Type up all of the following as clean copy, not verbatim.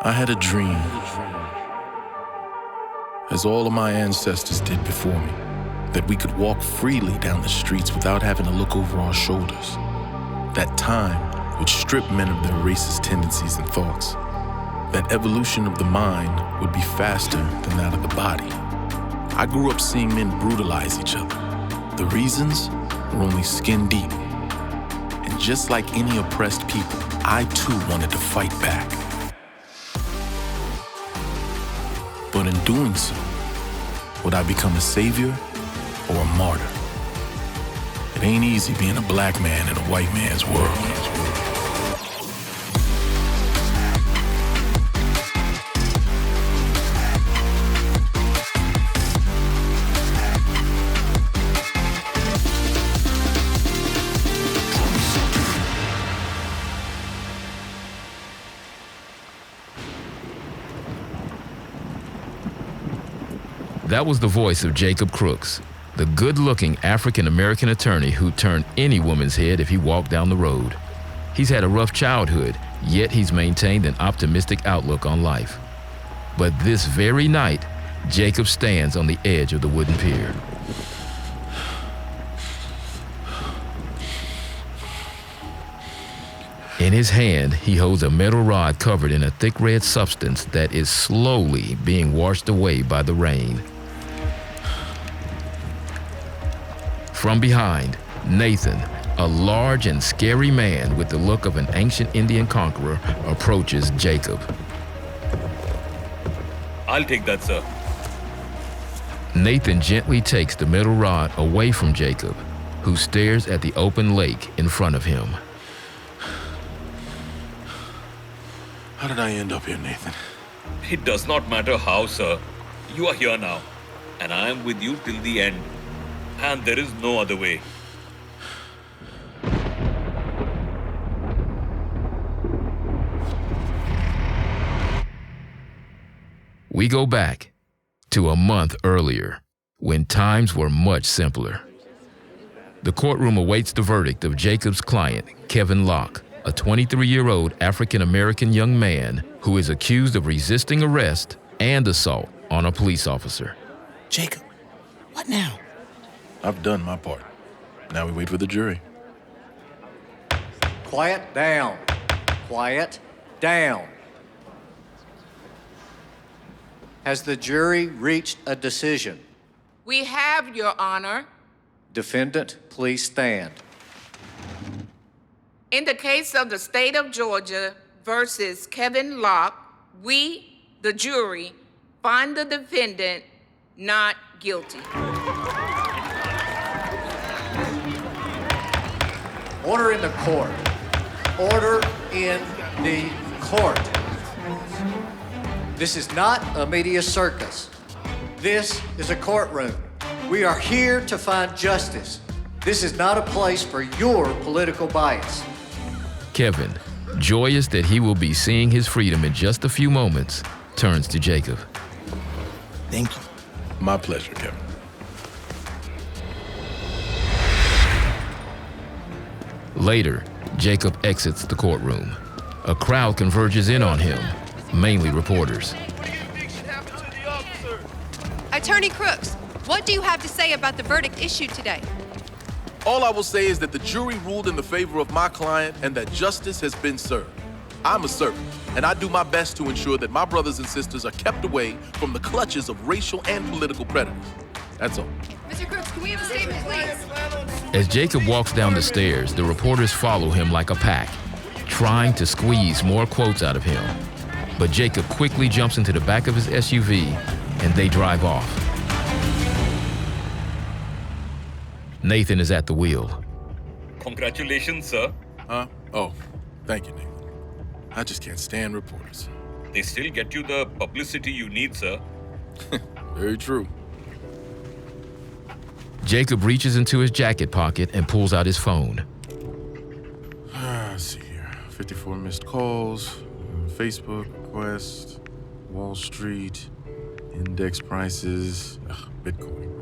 I had a dream, as all of my ancestors did before me, that we could walk freely down the streets without having to look over our shoulders. That time would strip men of their racist tendencies and thoughts. That evolution of the mind would be faster than that of the body. I grew up seeing men brutalize each other. The reasons were only skin deep. And just like any oppressed people, I too wanted to fight back. But in doing so, would I become a savior or a martyr? It ain't easy being a black man in a white man's world. That was the voice of Jacob Crooks, the good-looking African-American attorney who turned any woman's head if he walked down the road. He's had a rough childhood, yet he's maintained an optimistic outlook on life. But this very night, Jacob stands on the edge of the wooden pier. In his hand, he holds a metal rod covered in a thick red substance that is slowly being washed away by the rain. From behind, Nathan, a large and scary man with the look of an ancient Indian conqueror, approaches Jacob. I'll take that, sir. Nathan gently takes the metal rod away from Jacob, who stares at the open lake in front of him. How did I end up here, Nathan? It does not matter how, sir. You are here now, and I am with you till the end. And there is no other way. We go back to a month earlier, when times were much simpler. The courtroom awaits the verdict of Jacob's client, Kevin Locke, a 23-year-old African-American young man who is accused of resisting arrest and assault on a police officer. Jacob, what now? I've done my part. Now we wait for the jury. Quiet down. Quiet down. Has the jury reached a decision? We have, Your Honor. Defendant, please stand. In the case of the state of Georgia versus Kevin Locke, we, the jury, find the defendant not guilty. Order in the court. Order in the court. This is not a media circus. This is a courtroom. We are here to find justice. This is not a place for your political bias. Kevin, joyous that he will be seeing his freedom in just a few moments, turns to Jacob. Thank you. My pleasure, Kevin. Later, Jacob exits the courtroom. A crowd converges in on him, mainly reporters. Attorney Crooks, what do you have to say about the verdict issued today? All I will say is that the jury ruled in the favor of my client and that justice has been served. I'm a servant, and I do my best to ensure that my brothers and sisters are kept away from the clutches of racial and political predators. That's all. Mr. Crooks, can we have a statement, please? As Jacob walks down the stairs, the reporters follow him like a pack, trying to squeeze more quotes out of him. But Jacob quickly jumps into the back of his SUV, and they drive off. Nathan is at the wheel. Congratulations, sir. Huh? Oh, thank you, Nathan. I just can't stand reporters. They still get you the publicity you need, sir. Very true. Jacob reaches into his jacket pocket and pulls out his phone. Let's see here. 54 missed calls, Facebook request, Wall Street, index prices, Bitcoin.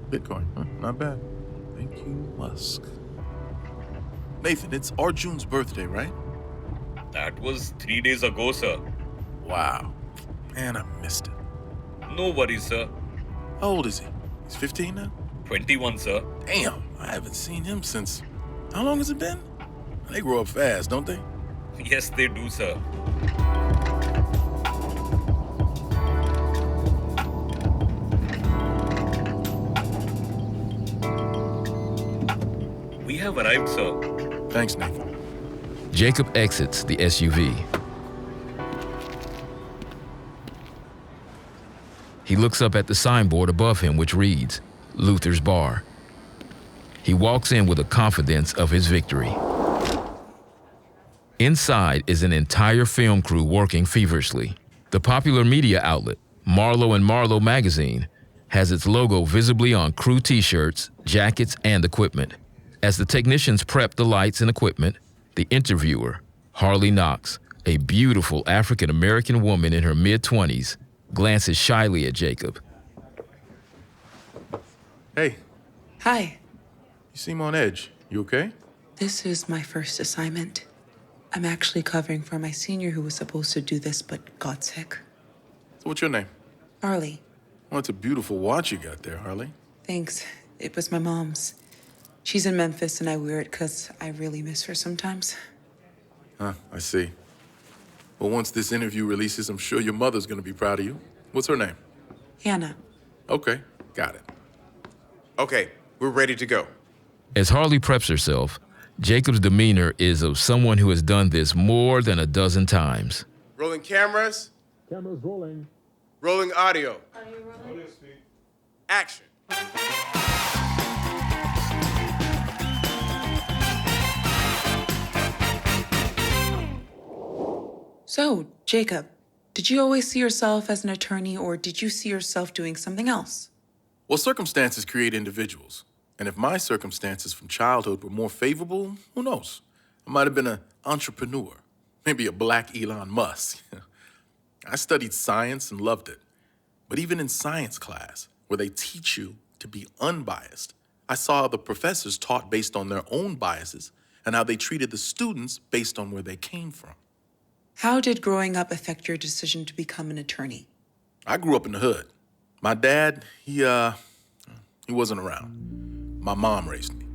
Bitcoin, huh? Not bad. Thank you, Musk. Nathan, it's Arjun's birthday, right? That was 3 days ago, sir. Wow. Man, I missed it. No worries, sir. How old is he? He's 15 now? 21, sir. Damn, I haven't seen him since... How long has it been? They grow up fast, don't they? Yes, they do, sir. We have arrived, sir. Thanks, Nathan. Jacob exits the SUV. He looks up at the signboard above him, which reads, Luther's Bar. He walks in with a confidence of his victory. Inside is an entire film crew working feverishly. The popular media outlet, Marlowe and Marlowe magazine, has its logo visibly on crew t-shirts, jackets, and equipment. As the technicians prep the lights and equipment, the interviewer, Harley Knox, a beautiful African-American woman in her mid-20s, glances shyly at Jacob. Hey, Hi, you seem on edge. You okay? this is my first assignment. I'm actually covering for my senior who was supposed to do this but got sick. So what's your name? Harley, Well, it's a beautiful watch you got there, Harley. thanks. It was my mom's. She's in Memphis and I wear it because I really miss her sometimes. Huh, I see. Well, once this interview releases, I'm sure your mother's gonna be proud of you. What's her name? Hannah, Okay, got it. Okay, we're ready to go. As Harley preps herself, Jacob's demeanor is of someone who has done this more than a dozen times. Rolling cameras. Cameras rolling. Rolling audio. Are you rolling? Action. So, Jacob, did you always see yourself as an attorney or did you see yourself doing something else? Well, circumstances create individuals. And if my circumstances from childhood were more favorable, who knows? I might have been an entrepreneur, maybe a black Elon Musk. I studied science and loved it. But even in science class, where they teach you to be unbiased, I saw how the professors taught based on their own biases and how they treated the students based on where they came from. How did growing up affect your decision to become an attorney? I grew up in the hood. My dad, he wasn't around. My mom raised me.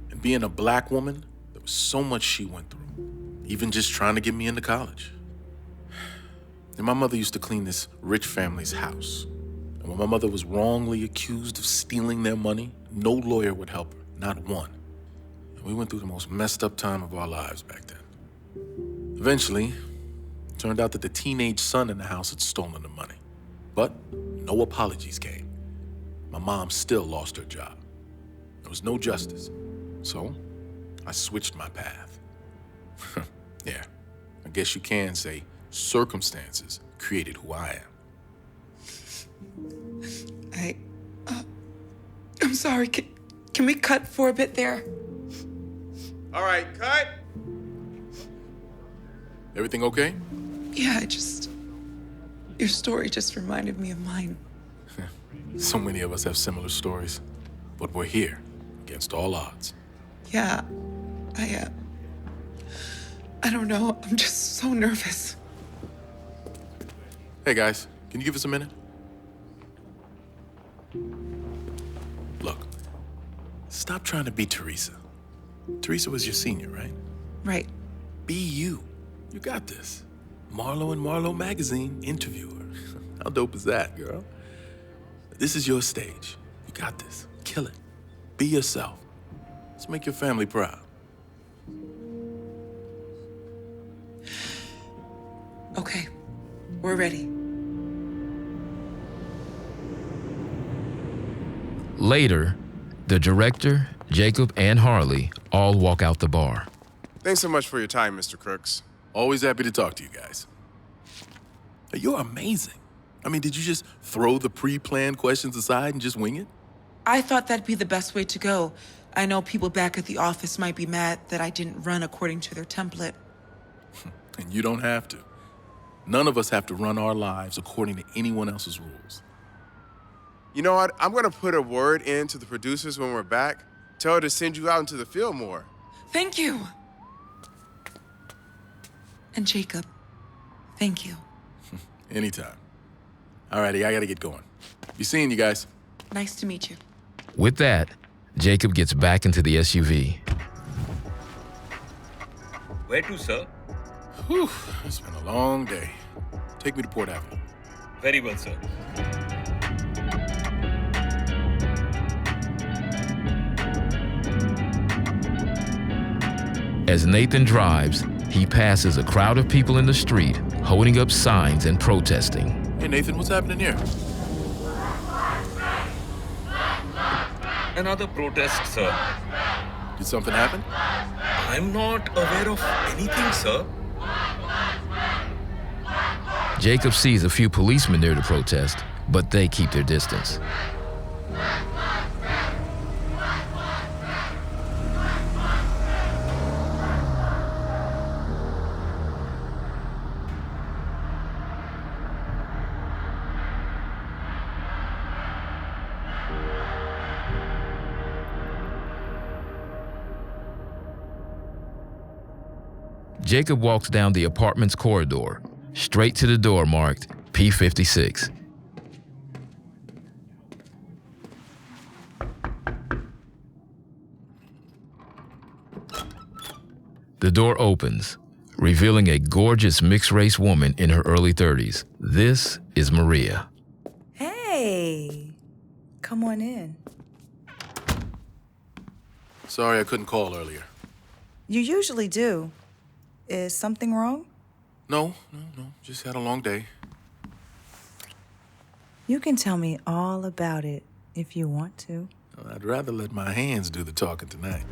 And being a black woman, there was so much she went through, even just trying to get me into college. And my mother used to clean this rich family's house. And when my mother was wrongly accused of stealing their money, no lawyer would help her, not one. And we went through the most messed up time of our lives back then. Eventually, it turned out that the teenage son in the house had stolen the money. But no apologies came. My mom still lost her job. There was no justice. So I switched my path. Yeah, I guess you can say circumstances created who I am. I'm sorry, can we cut for a bit there? All right, cut. Everything okay? Yeah, your story just reminded me of mine. So many of us have similar stories, but we're here against all odds. Yeah, I don't know, I'm just so nervous. Hey guys, can you give us a minute? Look, stop trying to be Teresa. Teresa was your senior, right? Right. Be you. You got this. Marlowe and Marlowe magazine interviewer. How dope is that, girl? This is your stage. You got this. Kill it. Be yourself. Let's make your family proud. Okay, we're ready. Later, the director, Jacob, and Harley all walk out the bar. Thanks so much for your time, Mr. Crooks. Always happy to talk to you guys. Hey, you're amazing. I mean, did you just throw the pre-planned questions aside and just wing it? I thought that'd be the best way to go. I know people back at the office might be mad that I didn't run according to their template. And you don't have to. None of us have to run our lives according to anyone else's rules. You know what? I'm gonna put a word in to the producers when we're back. Tell her to send you out into the field more. Thank you. And Jacob, thank you. Anytime. Alrighty, I gotta get going. Be seeing you guys. Nice to meet you. With that, Jacob gets back into the SUV. Where to, sir? Whew, it's been a long day. Take me to Port Avenue. Very well, sir. As Nathan drives, he passes a crowd of people in the street holding up signs and protesting. Hey, Nathan, what's happening here? Another protest, sir. Did something happen? I'm not aware of anything, sir. Jacob sees a few policemen near the protest, but they keep their distance. Jacob walks down the apartment's corridor, straight to the door marked P56. The door opens, revealing a gorgeous mixed-race woman in her early 30s. This is Maria. Hey, come on in. Sorry I couldn't call earlier. You usually do. Is something wrong? No. Just had a long day. You can tell me all about it if you want to. I'd rather let my hands do the talking tonight.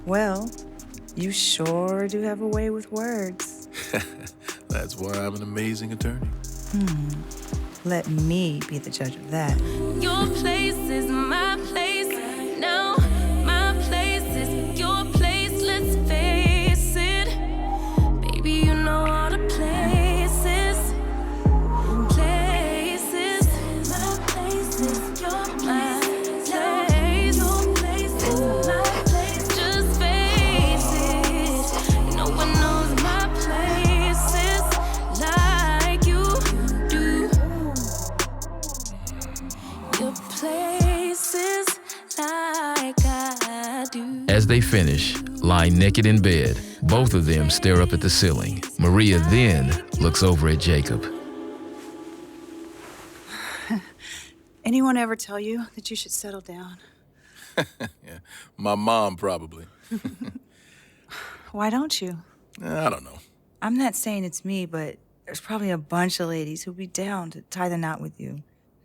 Well, you sure do have a way with words. That's why I'm an amazing attorney. Let me be the judge of that. Your place is my place. No, my place is your place. Let's face it. Baby, you know all the places. Places. My place is your place. Your place is my place. Just face it. No one knows my places like you do. Your places like I do. As they finish, lying naked in bed, both of them stare up at the ceiling. Maria then looks over at Jacob. Anyone ever tell you that you should settle down? Yeah, my mom probably. Why don't you? I don't know. I'm not saying it's me, but there's probably a bunch of ladies who'd be down to tie the knot with you.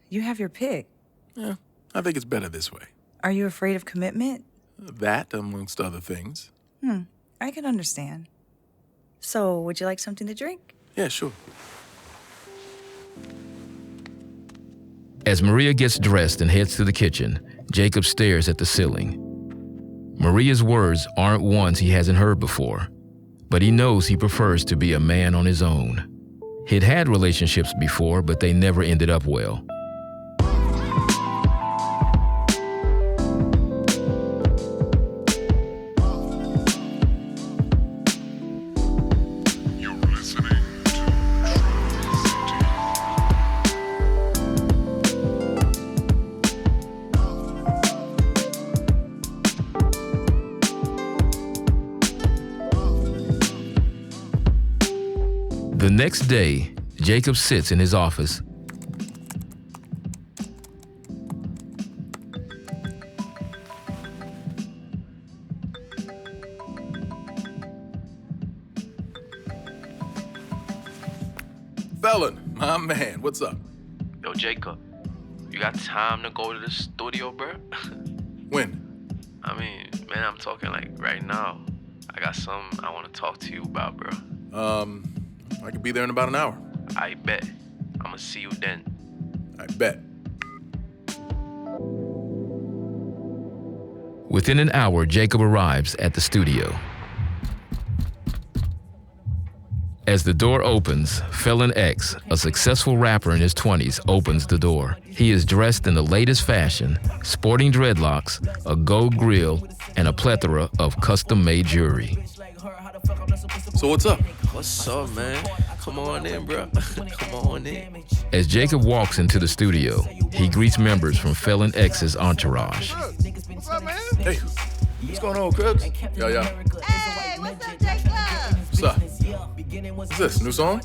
You have your pick. Yeah, I think it's better this way. Are you afraid of commitment? That, amongst other things. I can understand. So, would you like something to drink? Yeah, sure. As Maria gets dressed and heads to the kitchen, Jacob stares at the ceiling. Maria's words aren't ones he hasn't heard before, but he knows he prefers to be a man on his own. He'd had relationships before, but they never ended up well. The next day, Jacob sits in his office. Felon, my man, what's up? Yo, Jacob, you got time to go to the studio, bro? When? I mean, man, I'm talking like right now. I got something I want to talk to you about, bro. I could be there in about an hour. I bet. I'ma see you then. I bet. Within an hour, Jacob arrives at the studio. As the door opens, Felon X, a successful rapper in his 20s, opens the door. He is dressed in the latest fashion, sporting dreadlocks, a gold grill, and a plethora of custom-made jewelry. So what's up? What's up, man? Come on in, bro. Come on in. As Jacob walks into the studio, he greets members from Felon X's entourage. What's up, man? Hey, what's going on, Cribs? Yo. Hey, what's up, Jacob? What's up? What's this, new song?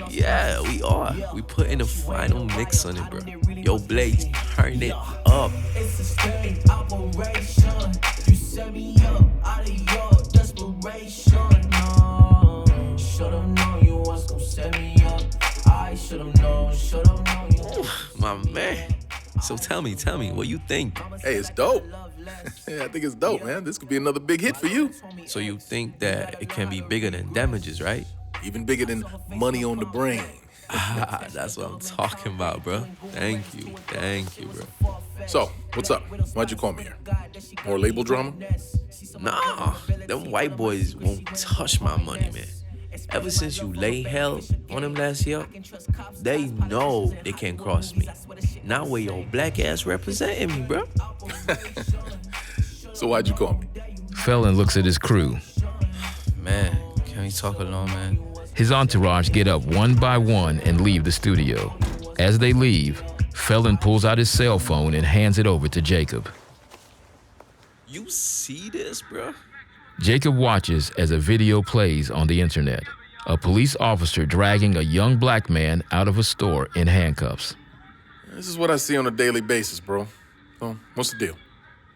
Yeah, we are. We putting the final mix on it, bro. Yo, Blaze, turn it up. It's a steady operation. You set me up out of your desperation. No, should've known you was gonna set me up. I should've known you. My man. So tell me, what you think? Hey, it's dope. Yeah, I think it's dope, man. This could be another big hit for you. So you think that it can be bigger than Damages, right? Even bigger than Money on the Brain. That's what I'm talking about, bro. Thank you, bro. So, what's up? Why'd you call me here? More label drama? Nah, them white boys won't touch my money, man. Ever since you lay hell on them last year, they know they can't cross me. Now where your black ass representing me, bro? So why'd you call me? Felon looks at his crew. Man, can we talk alone, man? His entourage get up one by one and leave the studio. As they leave, Felon pulls out his cell phone and hands it over to Jacob. You see this, bro? Jacob watches as a video plays on the internet. A police officer dragging a young black man out of a store in handcuffs. This is what I see on a daily basis, bro. So, what's the deal?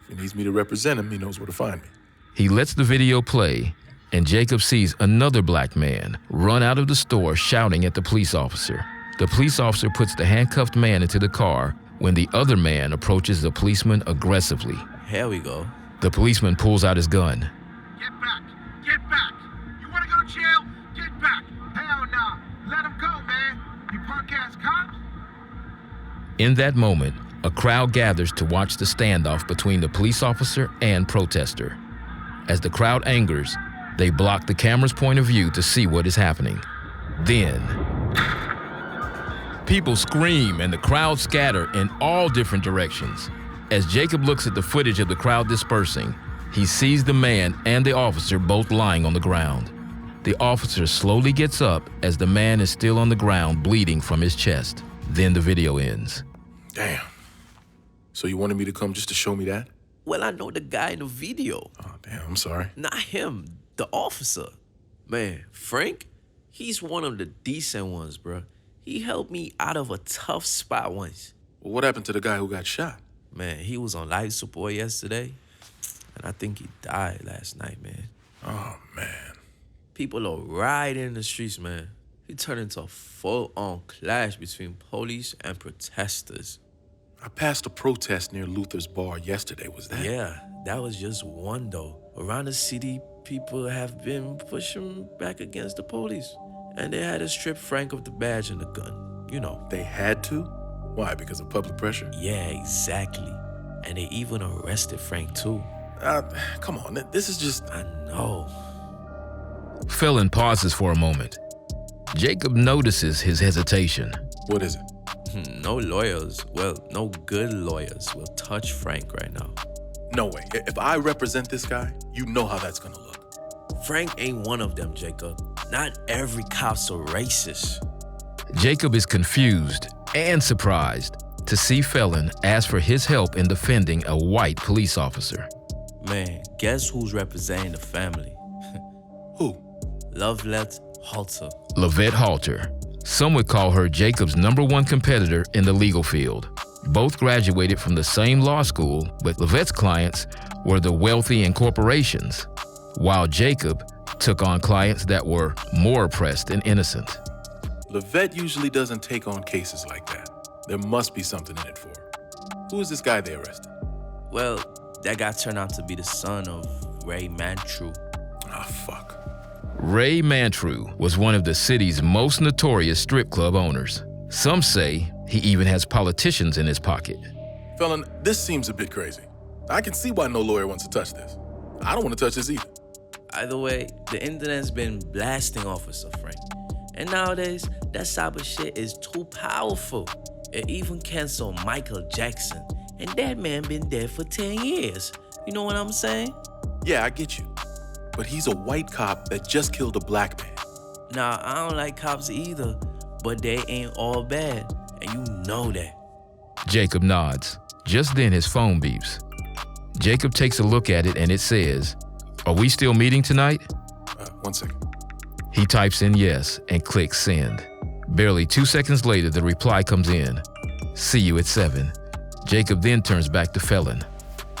If he needs me to represent him, he knows where to find me. He lets the video play, and Jacob sees another black man run out of the store shouting at the police officer. The police officer puts the handcuffed man into the car when the other man approaches the policeman aggressively. Here we go. The policeman pulls out his gun. Get back! Get back! You wanna go to jail? Get back! Hell nah! Let him go, man! You punk-ass cops! In that moment, a crowd gathers to watch the standoff between the police officer and protester. As the crowd angers, they block the camera's point of view to see what is happening. Then, people scream and the crowd scatter in all different directions. As Jacob looks at the footage of the crowd dispersing, he sees the man and the officer both lying on the ground. The officer slowly gets up as the man is still on the ground bleeding from his chest. Then the video ends. Damn. So you wanted me to come just to show me that? Well, I know the guy in the video. Oh, damn, I'm sorry. Not him, the officer. Man, Frank, he's one of the decent ones, bro. He helped me out of a tough spot once. Well, what happened to the guy who got shot? Man, he was on life support yesterday, and I think he died last night, man. Oh, man. People are rioting in the streets, man. It turned into a full-on clash between police and protesters. I passed a protest near Luther's bar yesterday, was that? Yeah, that was just one, though. Around the city, people have been pushing back against the police. And they had to strip Frank of the badge and the gun, you know. They had to? Why, because of public pressure? Yeah, exactly. And they even arrested Frank, too. Come on, this is just... I know. Felon pauses for a moment. Jacob notices his hesitation. What is it? No lawyers, well, no good lawyers will touch Frank right now. No way. If I represent this guy, you know how that's gonna look. Frank ain't one of them, Jacob. Not every cop's a racist. Jacob is confused and surprised to see Felon ask for his help in defending a white police officer. Man, guess who's representing the family? Who? Lovelette Halter. Lavette Halter. Some would call her Jacob's #1 competitor in the legal field. Both graduated from the same law school, but Lavette's clients were the wealthy and corporations, while Jacob took on clients that were more oppressed and innocent. Lavette usually doesn't take on cases like that. There must be something in it for her. Who is this guy they arrested? Well, that guy turned out to be the son of Ray Mantru. Ah, fuck. Ray Mantru was one of the city's most notorious strip club owners. Some say he even has politicians in his pocket. Felon, this seems a bit crazy. I can see why no lawyer wants to touch this. I don't want to touch this either. Either way, the internet's been blasting Officer Frank. And nowadays, that cyber shit is too powerful. It even canceled Michael Jackson. And that man been dead for 10 years. You know what I'm saying? Yeah, I get you. But he's a white cop that just killed a black man. Nah, I don't like cops either, but they ain't all bad, and you know that. Jacob nods. Just then his phone beeps. Jacob takes a look at it and it says, "Are we still meeting tonight?" 1 second. He types in yes and clicks send. Barely 2 seconds later, the reply comes in. "See you at 7." Jacob then turns back to Felon.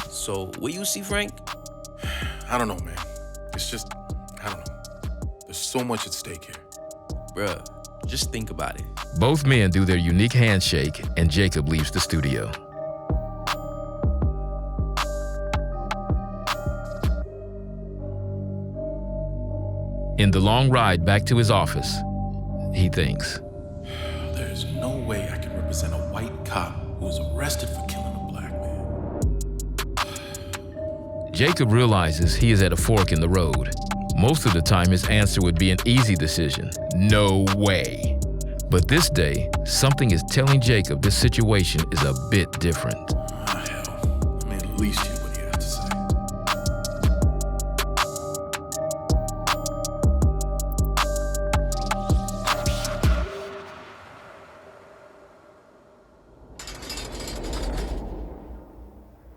So, what you see, Frank? I don't know, man. It's just, I don't know. There's so much at stake here. Bruh, just think about it. Both men do their unique handshake and Jacob leaves the studio. In the long ride back to his office, he thinks, There's no way I can represent a white cop who was arrested for killing a black man. Jacob realizes he is at a fork in the road. Most of the time, his answer would be an easy decision. No way. But this day, something is telling Jacob this situation is a bit different. Hell, I mean, at least hear what he has to say.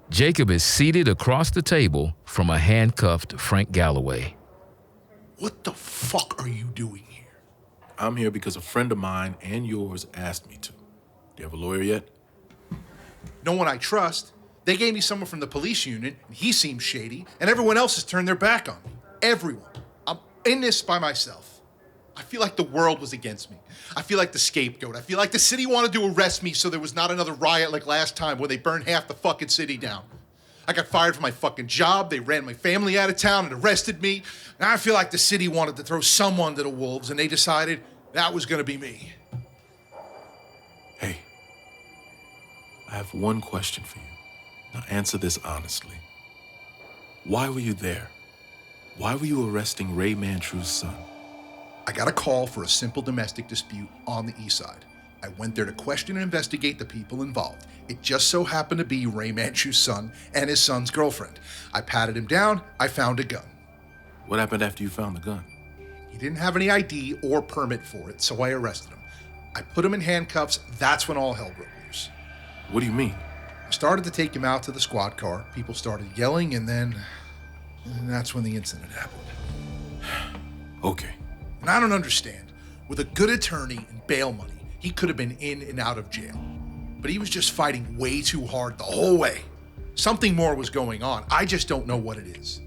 Jacob is seated across the table from a handcuffed Frank Galloway. What the fuck are you doing here? I'm here because a friend of mine and yours asked me to. Do you have a lawyer yet? No one I trust. They gave me someone from the police unit, and he seems shady, and everyone else has turned their back on me. Everyone. I'm in this by myself. I feel like the world was against me. I feel like the scapegoat. I feel like the city wanted to arrest me so there was not another riot like last time when they burned half the fucking city down. I got fired from my fucking job. They ran my family out of town and arrested me. And I feel like the city wanted to throw someone to the wolves, and they decided that was gonna be me. Hey, I have one question for you. Now answer this honestly. Why were you there? Why were you arresting Ray Mantrew's son? I got a call for a simple domestic dispute on the east side. I went there to question and investigate the people involved. It just so happened to be Ray Mantrew's son and his son's girlfriend. I patted him down. I found a gun. What happened after you found the gun? He didn't have any ID or permit for it, so I arrested him. I put him in handcuffs. That's when all hell broke loose. What do you mean? I started to take him out to the squad car. People started yelling, and that's when the incident happened. Okay. And I don't understand. With a good attorney and bail money, he could have been in and out of jail. But he was just fighting way too hard the whole way. Something more was going on. I just don't know what it is.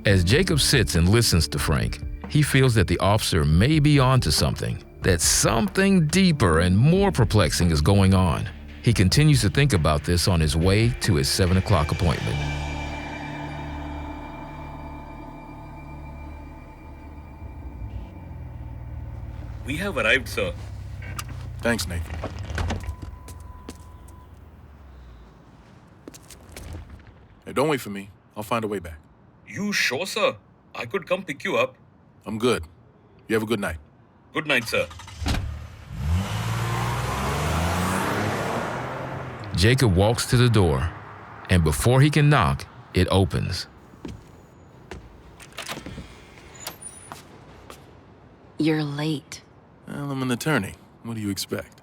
As Jacob sits and listens to Frank, he feels that the officer may be onto something, that something deeper and more perplexing is going on. He continues to think about this on his way to his 7 o'clock appointment. We have arrived, sir. Thanks, Nathan. Hey, don't wait for me. I'll find a way back. You sure, sir? I could come pick you up. I'm good. You have a good night. Good night, sir. Jacob walks to the door, and before he can knock, it opens. You're late. Well, I'm an attorney. What do you expect?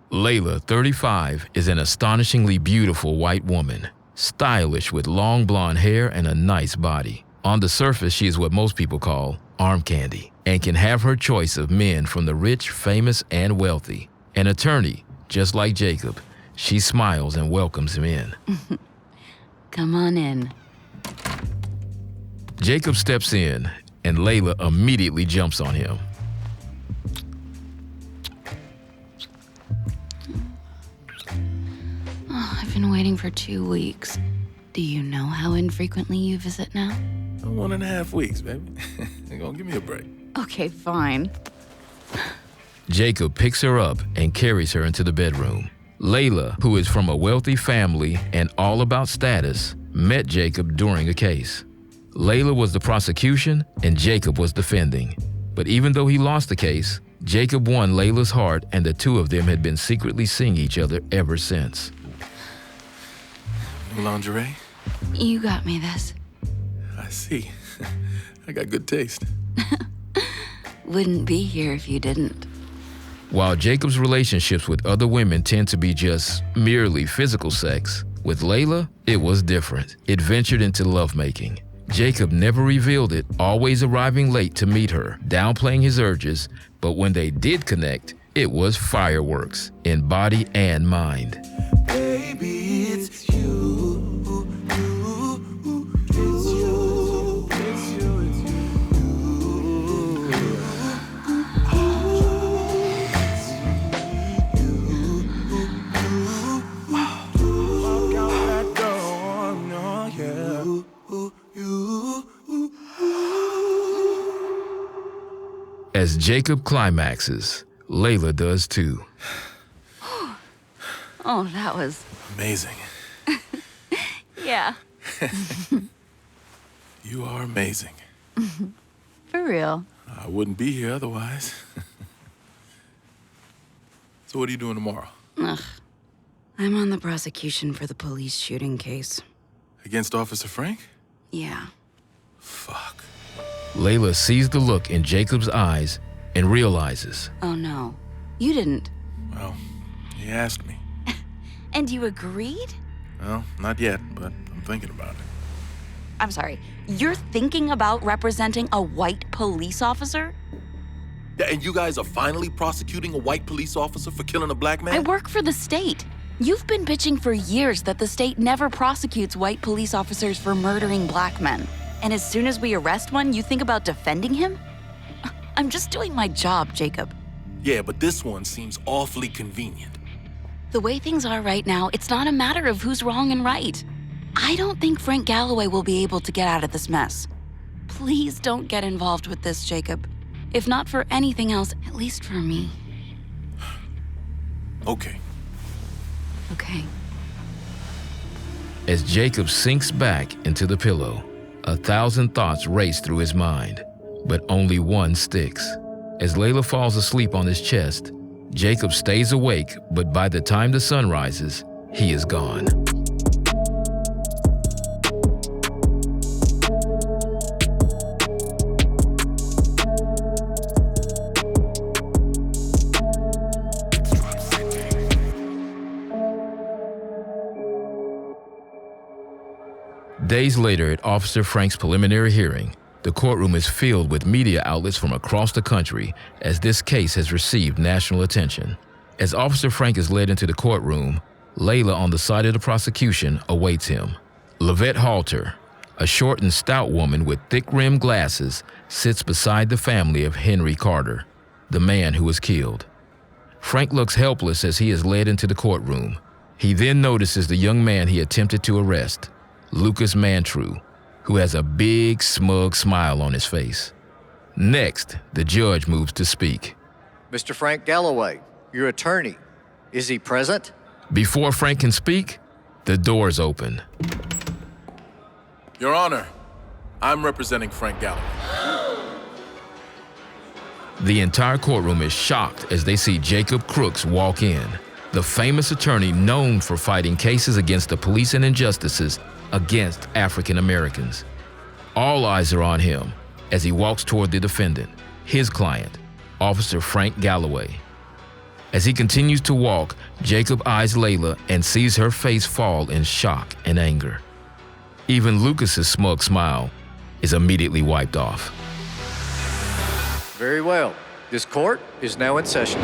Layla, 35, is an astonishingly beautiful white woman, stylish with long blonde hair and a nice body. On the surface, she is what most people call arm candy and can have her choice of men from the rich, famous, and wealthy. An attorney, just like Jacob, she smiles and welcomes him in. Come on in. Jacob steps in, and Layla immediately jumps on him. Oh, I've been waiting for 2 weeks. Do you know how infrequently you visit now? 1.5 weeks, baby. You're gonna give me a break. Okay, fine. Jacob picks her up and carries her into the bedroom. Layla, who is from a wealthy family and all about status, met Jacob during a case. Layla was the prosecution and Jacob was defending. But even though he lost the case, Jacob won Layla's heart, and the two of them had been secretly seeing each other ever since. New lingerie? You got me this. I see. I got good taste. wouldn't be here if you didn't. While Jacob's relationships with other women tend to be just merely physical sex, with Layla, it was different. It ventured into lovemaking. Jacob never revealed it, always arriving late to meet her, downplaying his urges, but when they did connect, it was fireworks in body and mind. Baby, it's you. It's you. It's you. It's As Jacob climaxes, Layla does too. Oh, that was... Amazing. Yeah. You are amazing. For real. I wouldn't be here otherwise. So what are you doing tomorrow? Ugh. I'm on the prosecution for the police shooting case. Against Officer Frank? Yeah. Fuck. Layla sees the look in Jacob's eyes and realizes. Oh no, you didn't. Well, he asked me. And you agreed? Well, not yet, but I'm thinking about it. I'm sorry, you're thinking about representing a white police officer? Yeah, and you guys are finally prosecuting a white police officer for killing a black man? I work for the state. You've been bitching for years that the state never prosecutes white police officers for murdering black men. And as soon as we arrest one, you think about defending him? I'm just doing my job, Jacob. Yeah, but this one seems awfully convenient. The way things are right now, it's not a matter of who's wrong and right. I don't think Frank Galloway will be able to get out of this mess. Please don't get involved with this, Jacob. If not for anything else, at least for me. Okay. Okay. As Jacob sinks back into the pillow, 1,000 thoughts race through his mind, but only one sticks. As Layla falls asleep on his chest, Jacob stays awake, but by the time the sun rises, he is gone. Days later, at Officer Frank's preliminary hearing, the courtroom is filled with media outlets from across the country as this case has received national attention. As Officer Frank is led into the courtroom, Layla on the side of the prosecution awaits him. Lavette Halter, a short and stout woman with thick-rimmed glasses, sits beside the family of Henry Carter, the man who was killed. Frank looks helpless as he is led into the courtroom. He then notices the young man he attempted to arrest, Lucas Mantru, who has a big, smug smile on his face. Next, the judge moves to speak. Mr. Frank Galloway, your attorney, is he present? Before Frank can speak, the doors open. Your Honor, I'm representing Frank Galloway. The entire courtroom is shocked as they see Jacob Crooks walk in, the famous attorney known for fighting cases against the police and injustices against African Americans. All eyes are on him as he walks toward the defendant, his client, Officer Frank Galloway. As he continues to walk, Jacob eyes Layla and sees her face fall in shock and anger. Even Lucas's smug smile is immediately wiped off. Very well. This court is now in session.